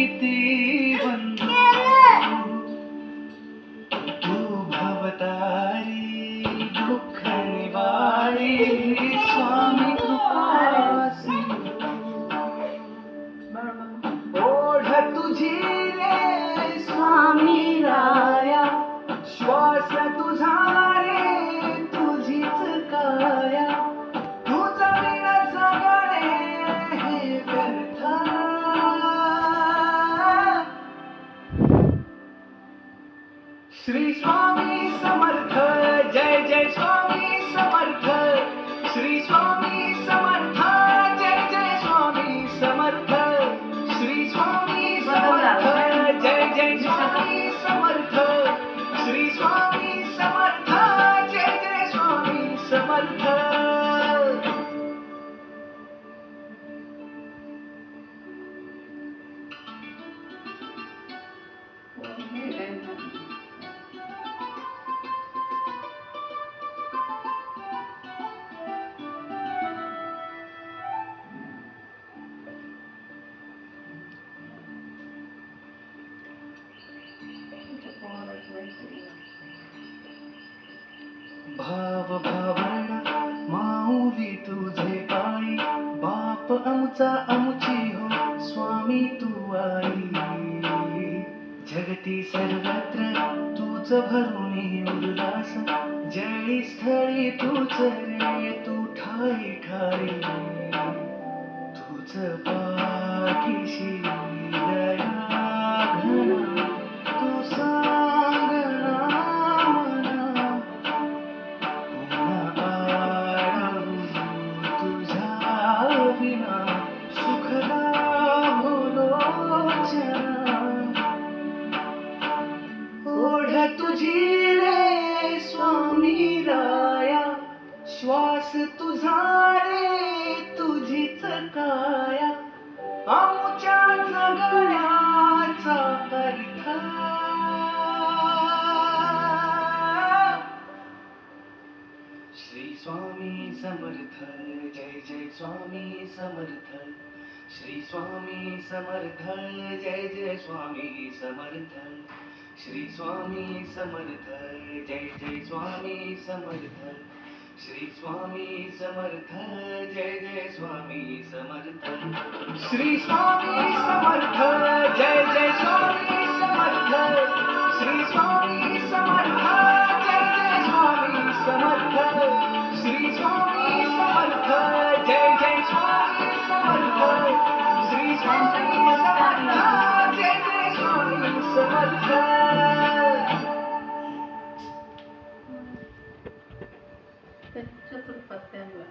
किती बंधू तू भवतारी दुःख निवारी स्वामी कृपा ओढ तुझी रे स्वामी राया श्वास तुझा रे तुझीच काया तुझा विना जगणे हे व्यर्थ श्री स्वामी समर्थ जय जय स्वामी समर्थ श्री स्वामी समर्थ जय जय स्वामी समर्थ श्री स्वामी समर्थ जय जय स्वामी समर्थ श्री स्वामी समर्थ जय जय स्वामी समर्थ भाव भावना माऊली तुझे पायी बाप आमचा आमची हो स्वामी तू आई जगती सर्वत्र तूच भरून उल्हास जळी स्थळी तूच रे तू ठाई ठाई तुझ पाठीशी दया घना तू सांगना मना विना सुख लोचना ओढ तुझी रे स्वामी राया श्वास तुझा रे तुझीच काया आमुच्या जगण्याचा अर्थ श्री स्वामी समर्थ जय जय स्वामी समर्थ श्री स्वामी समर्थ जय जय स्वामी समर्थ श्री स्वामी समर्थ जय जय स्वामी समर्थ श्री स्वामी समर्थ जय जय स्वामी समर्थ श्री स्वामी समर्थ जय जय स्वामी समर्थ श्री स्वामी समर्थ जय जय स्वामी समर्थ श्री स्वामी समर्थ जय जय स्वामी समर्थ श्री स्वामी समर्थ जय जय स्वामी समर्थ चतुर्पत्यांना